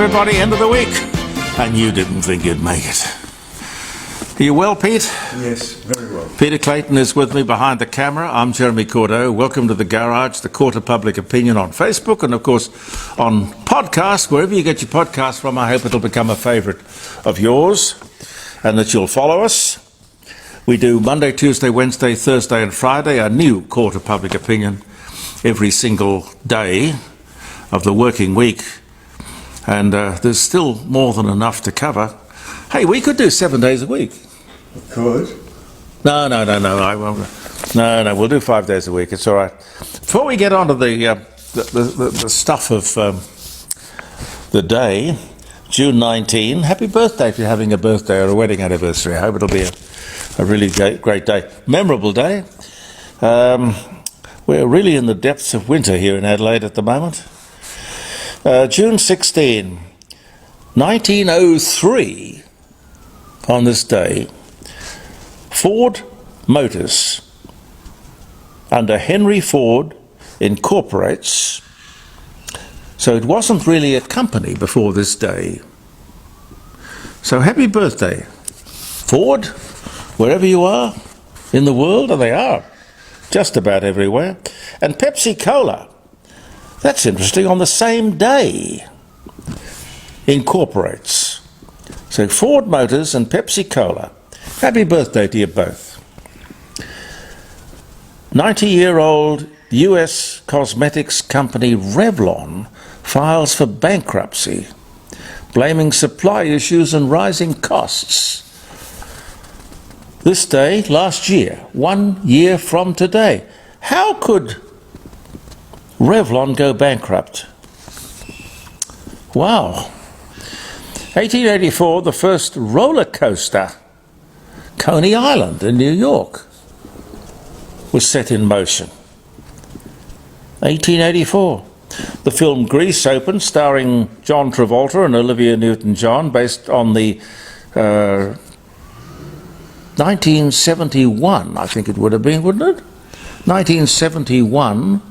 everybody, end of the week. And you didn't think you'd make it. Are you well, Pete? Yes, very well. Peter Clayton is with me behind the camera. I'm Jeremy Cordeaux. Welcome to The Garage, the Court of Public Opinion on Facebook and, of course, on podcast. Wherever you get your podcast from, I hope it'll become a favourite of yours and that you'll follow us. We do Monday, Tuesday, Wednesday, Thursday and Friday, a new Court of Public Opinion every single day of the working week. And there's still more than enough to cover. Hey, we could do 7 days a week. Could? No, I won't. No, we'll do 5 days a week. It's all right. Before we get on to the stuff of the day, June 19, happy birthday if you're having a birthday or a wedding anniversary. I hope it'll be a really great day. Memorable day. We're really in the depths of winter here in Adelaide at the moment. June 16, 1903, on this day, Ford Motors, under Henry Ford, incorporates. So it wasn't really a company before this day. So happy birthday, Ford, wherever you are in the world, and they are just about everywhere. And Pepsi Cola, that's interesting, on the same day, incorporates. So Ford Motors and Pepsi Cola, happy birthday to you both. 90-year-old US cosmetics company Revlon files for bankruptcy, blaming supply issues and rising costs. This day, last year, 1 year from today. How could Revlon go bankrupt? Wow. 1884, the first roller coaster, Coney Island in New York, was set in motion. 1884. The film Grease opened, starring John Travolta and Olivia Newton-John, based on the 1971, I think it would have been, wouldn't it? 1971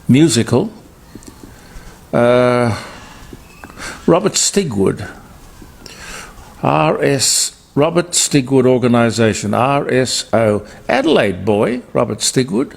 musical. Robert Stigwood, Robert Stigwood Organisation, RSO, Adelaide boy, Robert Stigwood.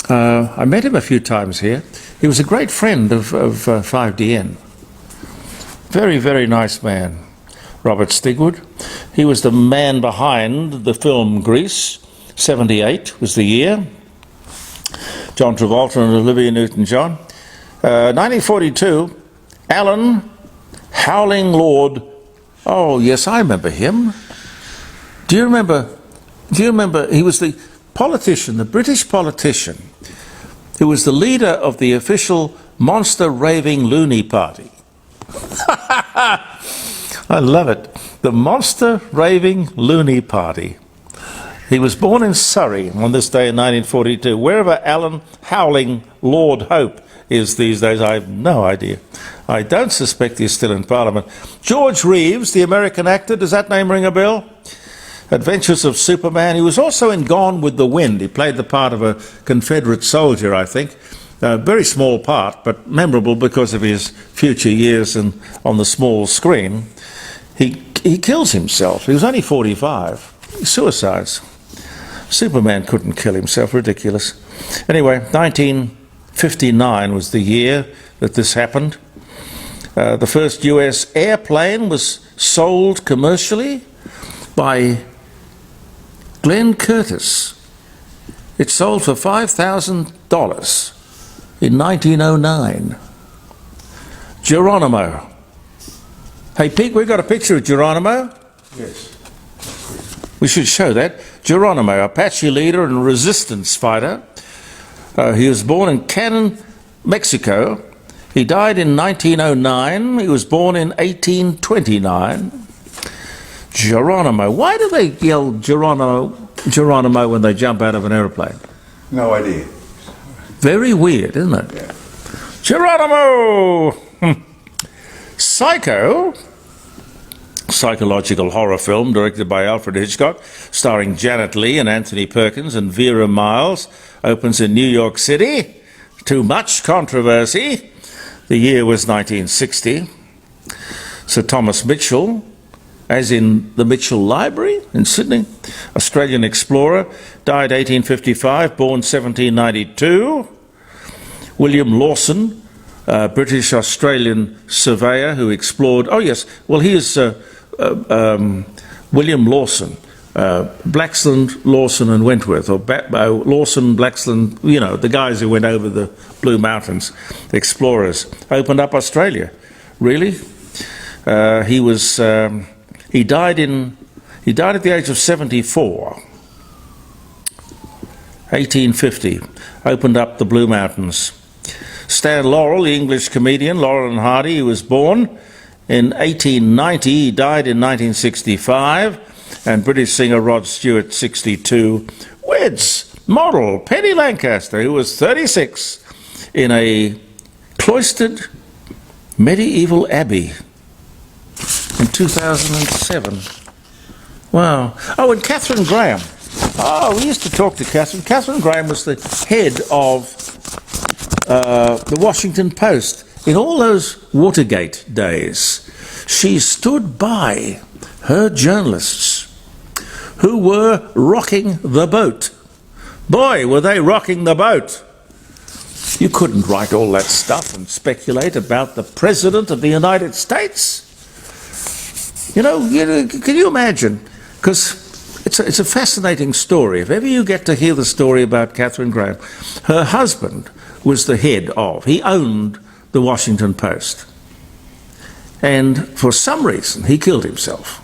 I met him a few times here. He was a great friend of 5DN. Very, very nice man, Robert Stigwood. He was the man behind the film Grease. 78 was the year. John Travolta and Olivia Newton-John. 1942, Alan Howling Lord. Oh, yes, I remember him. Do you remember, he was the politician, the British politician, who was the leader of the official monster raving loony party. I love it. The monster raving loony party. He was born in Surrey on this day in 1942. Wherever Alan Howling Lord Hope is these days, I have no idea. I don't suspect he's still in Parliament. George Reeves, the American actor, does that name ring a bell? Adventures of Superman. He was also in Gone with the Wind. He played the part of a Confederate soldier, I think. A very small part, but memorable because of his future years and on the small screen. He kills himself. He was only 45. He suicides. Superman couldn't kill himself. Ridiculous. Anyway, 1959 was the year that this happened. The first US airplane was sold commercially by Glenn Curtis. It sold for $5,000 in 1909. Geronimo. Hey, Pete, we've got a picture of Geronimo. Yes. We should show that. Geronimo, Apache leader and resistance fighter. He was born in Cannon, Mexico. He died in 1909. He was born in 1829. Geronimo. Why do they yell Geronimo when they jump out of an aeroplane? No idea. Very weird, isn't it? Yeah. Geronimo! Psycho, psychological horror film directed by Alfred Hitchcock, starring Janet Leigh and Anthony Perkins and Vera Miles, opens in New York City. Too much controversy. The year was 1960. Sir Thomas Mitchell, as in the Mitchell Library in Sydney, Australian explorer, died 1855, born 1792. William Lawson, British Australian surveyor who explored. Oh yes, well he is William Lawson, Blaxland, Lawson and Wentworth, or Lawson, Blaxland, you know, the guys who went over the Blue Mountains, the explorers, opened up Australia. Really, he died at the age of 74. 1850, opened up the Blue Mountains. Stan Laurel, the English comedian, Laurel and Hardy, he was born in 1890, he died in 1965, and British singer Rod Stewart, 62. Weds model Penny Lancaster, who was 36, in a cloistered medieval abbey in 2007. Wow. Oh, and Catherine Graham. Oh, we used to talk to Catherine. Catherine Graham was the head of the Washington Post. In all those Watergate days, she stood by her journalists who were rocking the boat. Boy, were they rocking the boat. You couldn't write all that stuff and speculate about the President of the United States. You know, can you imagine? Because it's a fascinating story. If ever you get to hear the story about Catherine Graham, her husband was the head of, he owned the Washington Post. And for some reason, he killed himself.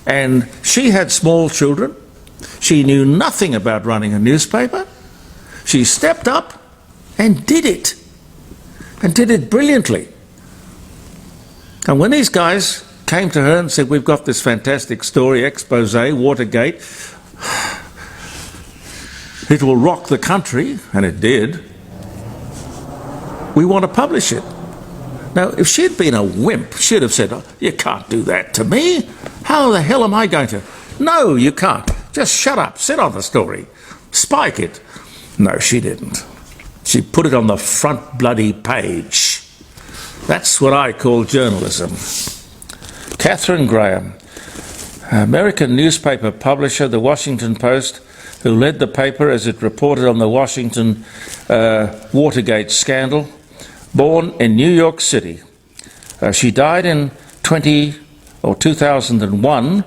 And she had small children. She knew nothing about running a newspaper. She stepped up and did it brilliantly. And when these guys came to her and said, we've got this fantastic story, expose, Watergate, it will rock the country, and it did, we want to publish it. Now, if she'd been a wimp, she'd have said, oh, you can't do that to me. How the hell am I going to? No, you can't. Just shut up, sit on the story, spike it. No, she didn't. She put it on the front bloody page. That's what I call journalism. Catherine Graham, American newspaper publisher, the Washington Post, who led the paper as it reported on the Washington Watergate scandal, born in New York City. She died in 2001,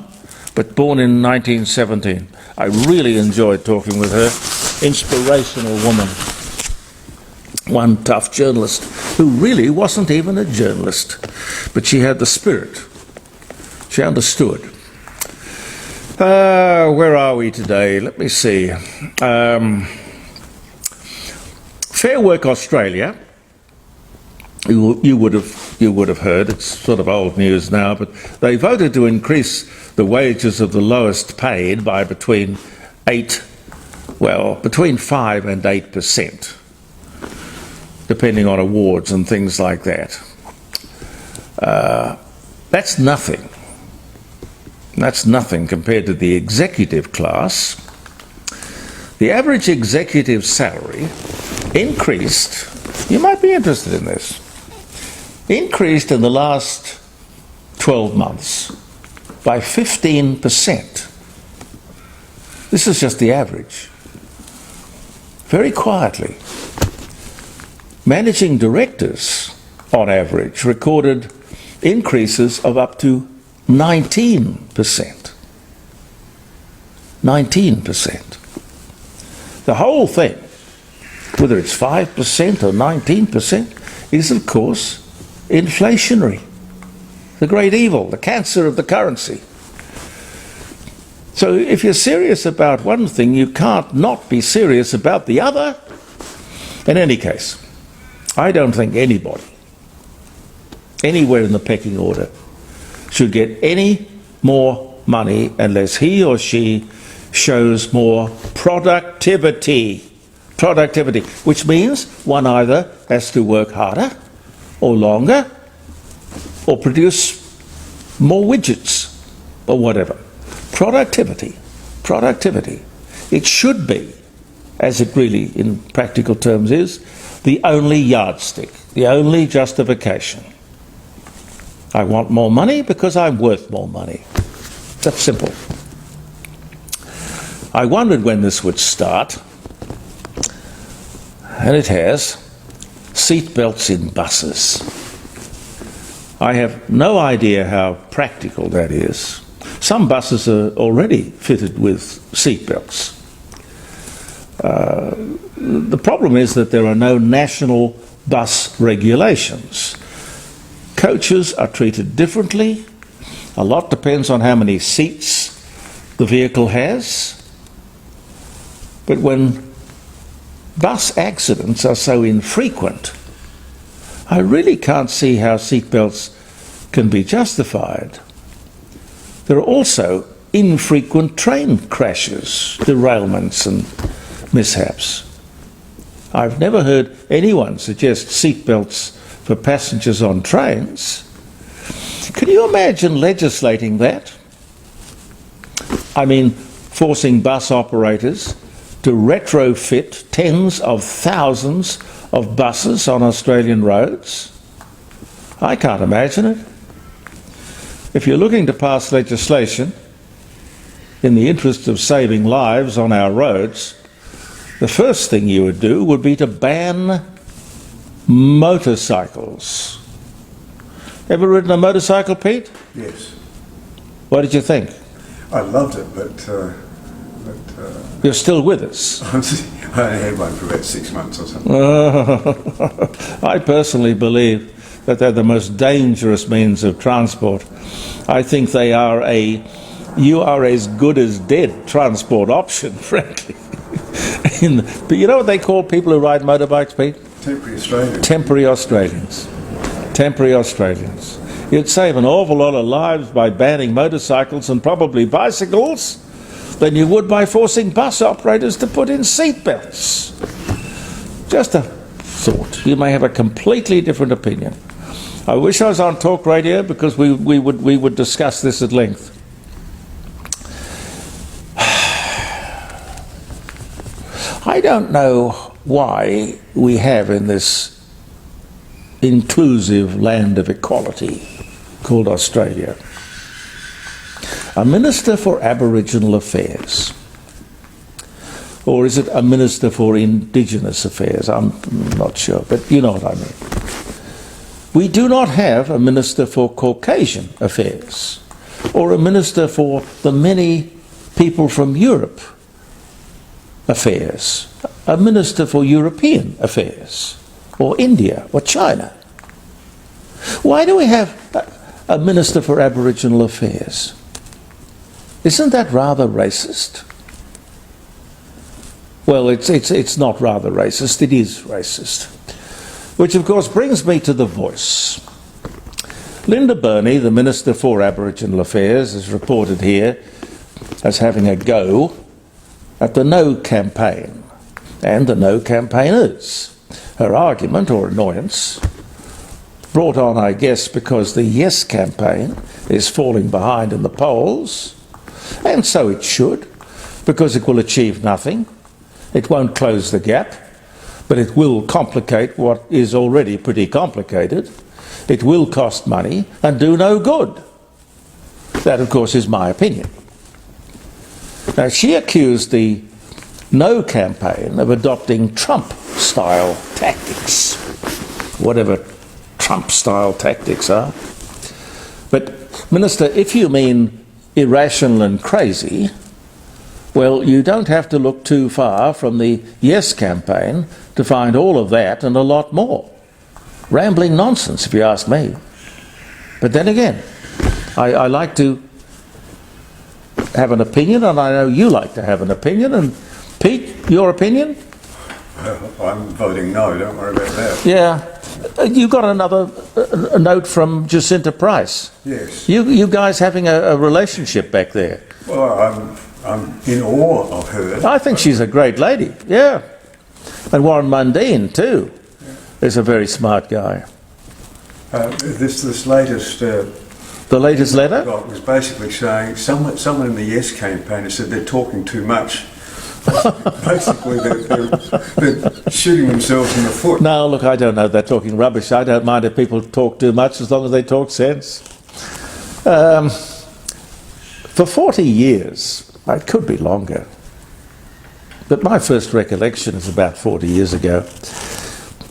but born in 1917. I really enjoyed talking with her. Inspirational woman. One tough journalist who really wasn't even a journalist, but she had the spirit. She understood. Where are we today? Let me see. Fair Work Australia. You would have heard. It's sort of old news now, but they voted to increase the wages of the lowest paid by between 5 and 8%, depending on awards and things like that. That's nothing. That's nothing compared to the executive class. The average executive salary increased, you might be interested in this, increased in the last 12 months by 15%. This is just the average. Very quietly. Managing directors, on average, recorded increases of up to 19%. 19%. The whole thing, whether it's 5% or 19%, is of course inflationary. The great evil, the cancer of the currency. So if you're serious about one thing, you can't not be serious about the other. In any case, I don't think anybody, anywhere in the pecking order, should get any more money unless he or she shows more productivity. Productivity, which means one either has to work harder or longer or produce more widgets or whatever. Productivity. Productivity. It should be, as it really in practical terms is, the only yardstick, the only justification. I want more money because I'm worth more money. That's simple. I wondered when this would start, and it has. Seat belts in buses. I have no idea how practical that is. Some buses are already fitted with seat belts. The problem is that there are no national bus regulations. Coaches are treated differently. A lot depends on how many seats the vehicle has. But when bus accidents are so infrequent, I really can't see how seatbelts can be justified. There are also infrequent train crashes, derailments and mishaps. I've never heard anyone suggest seatbelts for passengers on trains. Can you imagine legislating that? I mean, forcing bus operators to retrofit tens of thousands of buses on Australian roads? I can't imagine it. If you're looking to pass legislation in the interest of saving lives on our roads, the first thing you would do would be to ban motorcycles. Ever ridden a motorcycle, Pete? Yes. What did you think? I loved it, but You're still with us. I only had one for about 6 months or something. I personally believe that they're the most dangerous means of transport. I think they are you are as good as dead transport option, frankly. But you know what they call people who ride motorbikes, Pete? Temporary Australians. Temporary Australians. Temporary Australians. You'd save an awful lot of lives by banning motorcycles and probably bicycles than you would by forcing bus operators to put in seatbelts. Just a thought. You may have a completely different opinion. I wish I was on talk radio because we would discuss this at length. I don't know why we have in this inclusive land of equality called Australia a Minister for Aboriginal Affairs. Or is it a Minister for Indigenous Affairs? I'm not sure, but you know what I mean. We do not have a Minister for Caucasian Affairs or a Minister for the many people from Europe affairs, a Minister for European Affairs or India or China. Why do we have a Minister for Aboriginal Affairs? Isn't that rather racist? Well, it's not rather racist, it is racist. Which of course brings me to The Voice. Linda Burney, the Minister for Aboriginal Affairs, is reported here as having a go at the No campaign and the No campaigners. Her argument, or annoyance, brought on, I guess, because the Yes campaign is falling behind in the polls, and so it should, because it will achieve nothing. It won't close the gap, but it will complicate what is already pretty complicated. It will cost money and do no good. That, of course, is my opinion. Now, she accused the No campaign of adopting Trump-style tactics, whatever Trump-style tactics are. But, Minister, if you mean irrational and crazy, well, you don't have to look too far from the Yes campaign to find all of that and a lot more. Rambling nonsense, if you ask me. But then again, I like to have an opinion, and I know you like to have an opinion. And Pete, your opinion? I'm voting no, don't worry about that. Yeah. You got another a note from Jacinta Price. Yes. You guys having a relationship back there. Well, I'm in awe of her. I think she's a great lady, yeah. And Warren Mundine, too, is a very smart guy. This latest... The latest letter? was basically saying, someone in the Yes campaign has said they're talking too much Basically, they're shooting themselves in the foot. No, look, I don't know. They're talking rubbish. I don't mind if people talk too much as long as they talk sense. For 40 years, it could be longer, but my first recollection is about 40 years ago,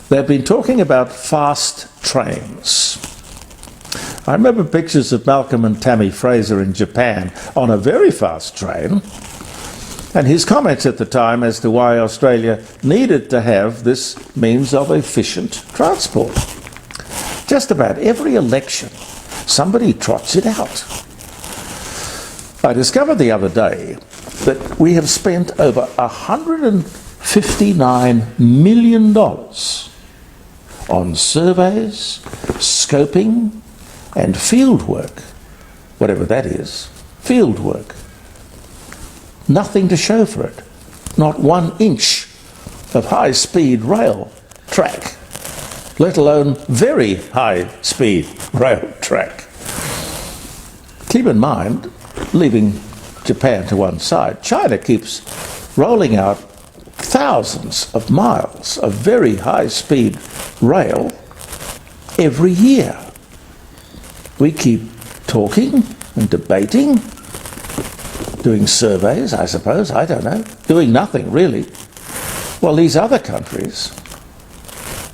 they've been talking about fast trains. I remember pictures of Malcolm and Tammy Fraser in Japan on a very fast train, and his comments at the time as to why Australia needed to have this means of efficient transport. Just about every election, somebody trots it out. I discovered the other day that we have spent over $159 million on surveys, scoping, and field work, whatever that is, field work. Nothing to show for it. Not 1 inch of high-speed rail track, let alone very high-speed rail track. Keep in mind, leaving Japan to one side, China keeps rolling out thousands of miles of very high-speed rail every year. We keep talking and debating, doing surveys, I suppose, I don't know, doing nothing really. Well, these other countries,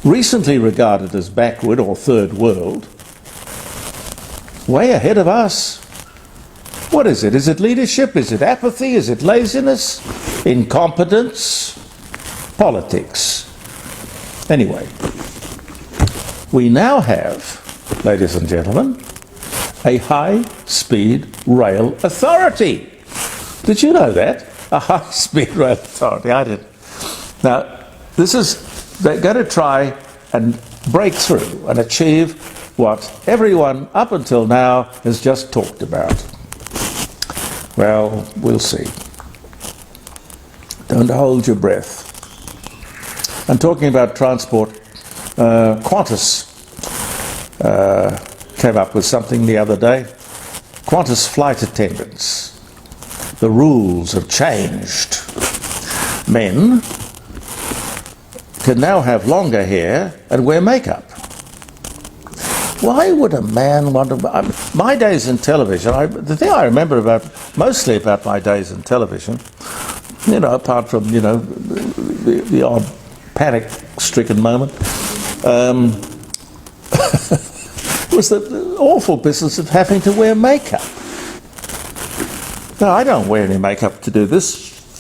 recently regarded as backward or third world, way ahead of us. What is it? Is it leadership? Is it apathy? Is it laziness? Incompetence? Politics? Anyway, we now have, ladies and gentlemen, a high-speed rail authority. Did you know that? A high-speed rail authority. I didn't. Now, they're going to try and break through and achieve what everyone up until now has just talked about. Well, we'll see. Don't hold your breath. I'm talking about transport. Qantas came up with something the other day. Qantas flight attendants. The rules have changed. Men can now have longer hair and wear makeup. Why would a man want to... my days in television, the thing I remember mostly about my days in television, apart from, the odd panic-stricken moment, was the awful business of having to wear makeup. Now, I don't wear any makeup to do this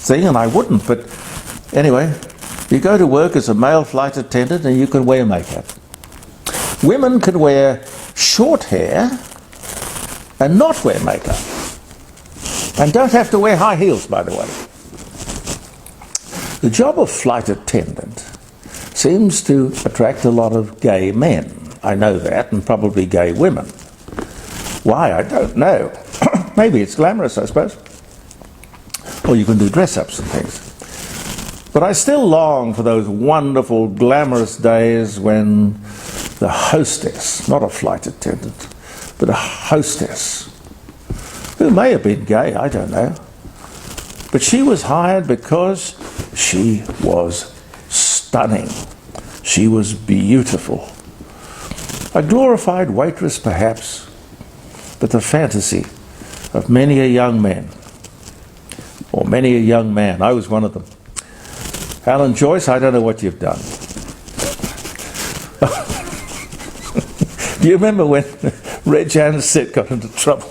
thing, and I wouldn't, but anyway, you go to work as a male flight attendant and you can wear makeup. Women can wear short hair and not wear makeup. And don't have to wear high heels, by the way. The job of flight attendant seems to attract a lot of gay men. I know that, and probably gay women. Why, I don't know. Maybe it's glamorous, I suppose. Or you can do dress-ups and things. But I still long for those wonderful, glamorous days when the hostess, not a flight attendant, but a hostess, who may have been gay, I don't know, but she was hired because she was stunning. She was beautiful. A glorified waitress, perhaps, but the fantasy of many a young man, or many a young man. I was one of them. Alan Joyce, I don't know what you've done. Do you remember when Reg Ansett got into trouble?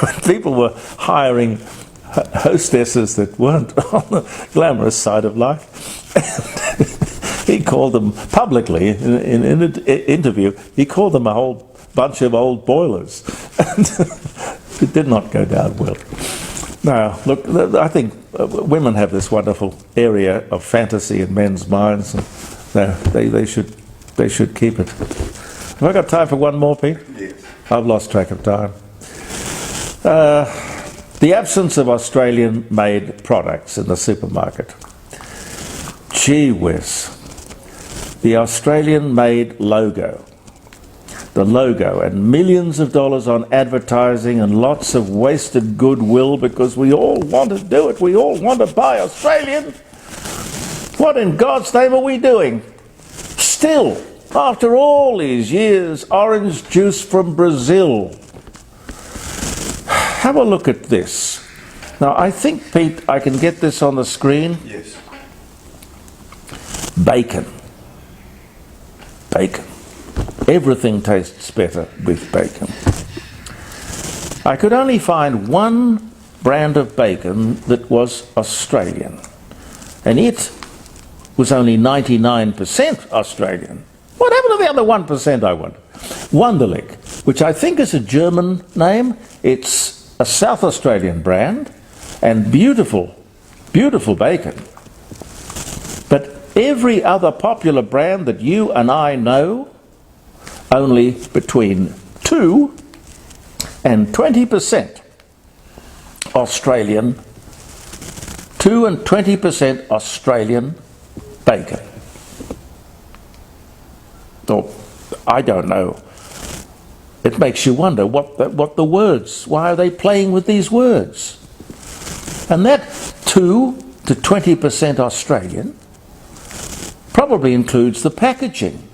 When people were hiring hostesses that weren't on the glamorous side of life. He called them publicly, in an interview, he called them a whole bunch of old boilers. And it did not go down well. Now, look, I think women have this wonderful area of fantasy in men's minds, and they should keep it. Have I got time for one more, Pete? Yes. I've lost track of time. The absence of Australian-made products in the supermarket. Gee whiz. The Australian-made logo. the logo and millions of dollars on advertising and lots of wasted goodwill because we all want to do it. We all want to buy Australian. What in God's name are we doing? Still, after all these years, orange juice from Brazil. Have a look at this. Now, I think, Pete, I can get this on the screen. Yes. Bacon. Bacon. Everything tastes better with bacon. I could only find one brand of bacon that was Australian, and it was only 99% Australian. What happened to the other 1%, I wonder? Wunderlich, which I think is a German name. It's a South Australian brand, and beautiful, beautiful bacon. But every other popular brand that you and I know, only between 2 and 20% Australian, 2 and 20% Australian bacon. Or, I don't know. It makes you wonder what the words, why are they playing with these words? And that 2 to 20% Australian probably includes the packaging.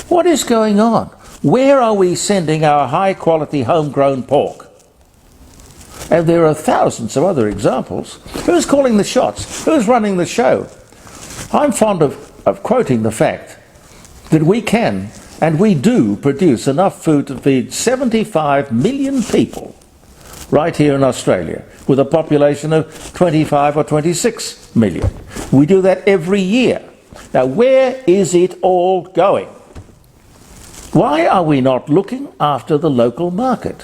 What is going on? Where are we sending our high-quality homegrown pork? And there are thousands of other examples. Who's calling the shots? Who's running the show? I'm fond of quoting the fact that we can and we do produce enough food to feed 75 million people right here in Australia, with a population of 25 or 26 million. We do that every year. Now, where is it all going? Why are we not looking after the local market?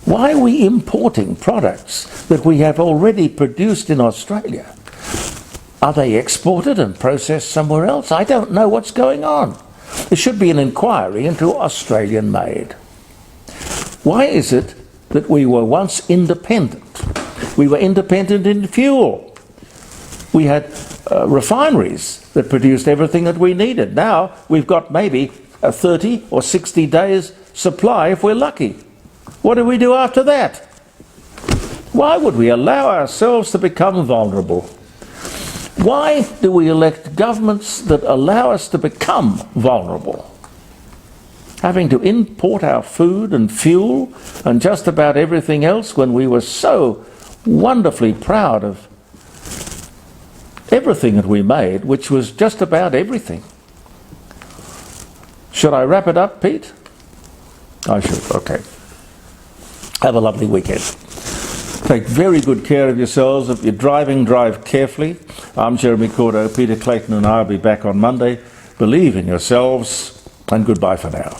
Why are we importing products that we have already produced in Australia? Are they exported and processed somewhere else? I don't know what's going on. There should be an inquiry into Australian made. Why is it that we were once independent? We were independent in fuel. We had refineries that produced everything that we needed. Now we've got maybe a 30 or 60 days supply if we're lucky. What do we do after that? Why would we allow ourselves to become vulnerable? Why do we elect governments that allow us to become vulnerable? Having to import our food and fuel and just about everything else when we were so wonderfully proud of everything that we made, which was just about everything. Should I wrap it up, Pete? I should, okay. Have a lovely weekend. Take very good care of yourselves. If you're driving, drive carefully. I'm Jeremy Cordo. Peter Clayton and I will be back on Monday. Believe in yourselves, and goodbye for now.